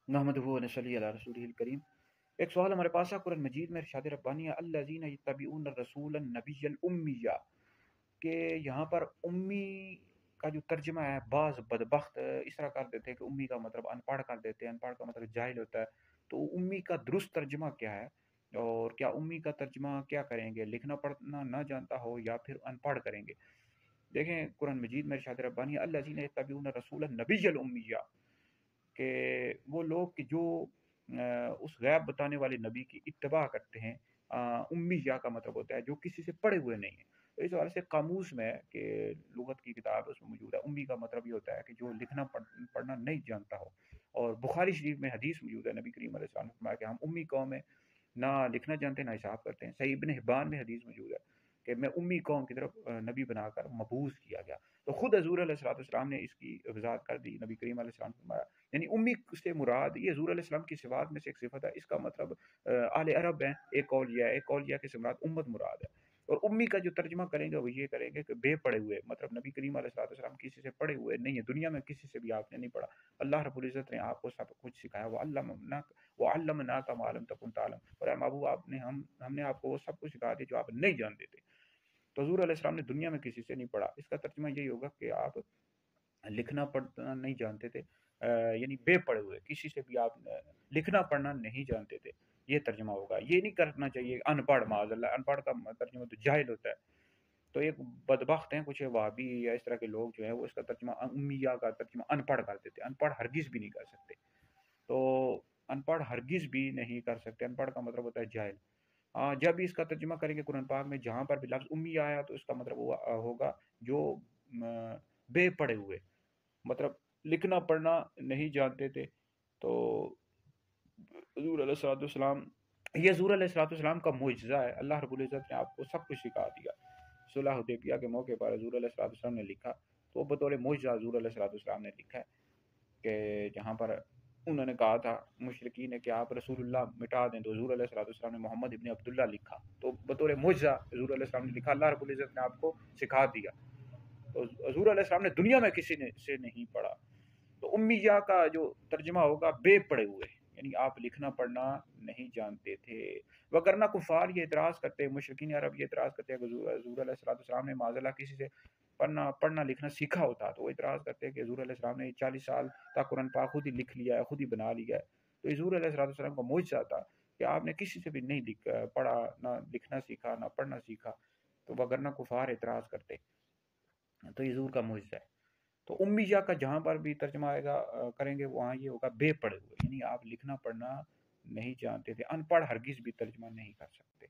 नहमदुहु व नसल्ली अला रसूलिहिल करीम। एक सवाल हमारे पास है कुरान मजीद में, इरशाद रब्बानी है अल्लज़ीना यत्तबिऊन रसूलन नबिय्यल उम्मिया, कि यहाँ पर उम्मी का जो तर्जुमा है, बाज़ बदबख्त इस तरह कर देते हैं कि उम्मी का मतलब अनपढ़ कर देते हैं, अनपढ़ का मतलब जाहिल होता है। तो उम्मी का दुरुस्त तर्जुमा क्या है, और क्या उम्मी का तर्जुमा क्या करेंगे, लिखना पढ़ना ना जानता हो या फिर अनपढ़ करेंगे? देखें कुरान मजीद में इरशाद रब्बानी है अल्लज़ीना यत्तबिऊन रसूलन नबिय्यल उम्मिया, कि वो लोग कि जो उस गैब बताने वाले नबी की इत्तबा करते हैं। उम्मी या का मतलब होता है जो किसी से पढ़े हुए नहीं है। तो इस हवाले से कामूस में कि लुगत की किताब है उसमें मौजूद है, उम्मी का मतलब ये होता है कि जो लिखना पढ़ना नहीं जानता हो। और बुखारी शरीफ में हदीस मौजूद है, नबी करीम अलैहि सल्लम ने फरमाया कि हम उम्मी कौम में ना लिखना जानते ना हिसाब करते हैं। सही इब्न हिब्बान में हदीस मौजूद है कि मैं उम्मी कौम की तरफ नबी बनाकर मबूस किया गया। तो खुद हजूर अलैहिस्सलाम ने इसकी वजाहत कर दी। नबी करीम अलैहिस्सलाम ने फरमाया, यानी उम्मी से मुराद ये हजूर अलैहिस्सलाम की सिफात में से एक सिफत है। इसका मतलब आले अरब है, एक कौलिया है, एक कौलिया के से मुराद उम्मत मुराद है। और उम्मी का जो तर्जुमा करेंगे वो ये करेंगे कि बे पढ़े हुए, मतलब नबी करीम अलैहिस्सलाम किसी से पढ़े हुए नहीं है, दुनिया में किसी से भी आपने नहीं पढ़ा। अल्लाह रब्बुल इज़्ज़त ने आपको सब कुछ सिखाया। वो अल्लमना का मालम तकुन तालम, और महबूब आपने हमने आपको वो सब कुछ सिखा दिया जो आप नहीं जानते थे। तो हजूर अलैहिस्सलाम ने दुनिया में किसी से नहीं पढ़ा। इसका तर्जुमा यही होगा कि आप लिखना पढ़ना नहीं जानते थे, यानी बेपढ़े हुए, किसी से भी आप लिखना पढ़ना नहीं जानते थे। ये तर्जुमा होगा। ये नहीं करना चाहिए अनपढ़, माज़अल्लाह अनपढ़ का तर्जुमा तो जाहिल होता है। तो एक बदबख्त हैं कुछ वाबी या इस तरह के लोग जो है वो इसका तर्जुमा उम्मिया का तर्जुमा अनपढ़ कर देते हैं। अनपढ़ हरगिज़ भी नहीं कर सकते। तो अनपढ़ हरगिज़ भी नहीं कर सकते। अनपढ़ का मतलब होता है जाहिल। जब भी इसका तर्जुमा करेंगे कुरान पाक में जहाँ पर भी लफ्ज़ उम्मी आया तो इसका मतलब होगा जो बेपढ़े हुए, मतलब लिखना पढ़ना नहीं जानते थे। तो हज़ूर अलैहिस्सलाम, ये हज़ूर अलैहिस्सलाम का मुअजिज़ा है। अल्लाह रब्बुल इज़्ज़त ने आपको सब कुछ सिखा दिया। सुलह हुदैबिया के मौके पर हज़ूर अलैहिस्सलाम ने लिखा, तो बतौर मुअजिज़ा हज़ूर अलैहिस्सलाम ने लिखा है कि जहाँ पर उन्होंने कहा था मुशरिकीन ने कि आप रसूलुल्लाह मिटा दें, तो हज़ूर अलैहिस्सलाम ने मोहम्मद इब्न अब्दुल्ला लिखा। तो बतौर मुअजिज़ा हज़ूर अलैहिस्सलाम ने लिखा, अल्लाह रब्बुल इज़्ज़त ने आपको सिखा दिया। तो हज़ूर अलैहिस्सलाम ने दुनिया में किसी ने से नहीं पढ़ा। तो उम्मिया का जो तर्जुमा होगा बे पढ़े हुए, यानी आप लिखना पढ़ना नहीं जानते थे। वगरना कुफार ये एतराज़ करते, मुशरिकीन अरब ये एतराज़ करते हैं कि हज़ूर अलैहिस्सलाम ने माज़अल्लाह किसी से पढ़ना लिखना सीखा होता, तो वो एतराज़ करते हैं कि हज़ूर अलैहिस्सलाम ने 40 साल तक कुरान पाक खुद ही लिख लिया है, खुद ही बना लिया है। तो हज़ूर अलैहिस्सलाम का मुअजिज़ा था कि आपने किसी से भी नहीं पढ़ा, ना लिखना सीखा, ना पढ़ना सीखा। तो वगरना कुफार एतराज़ करते। तो ये हज़ूर का मुअजिज़ा है। तो उम्मिया का जहाँ पर भी तर्जुमा आएगा करेंगे वहाँ ये होगा बेपढ़े हुए, यानी आप लिखना पढ़ना नहीं जानते थे। अनपढ़ हरगिज़ भी तर्जुमा नहीं कर सकते।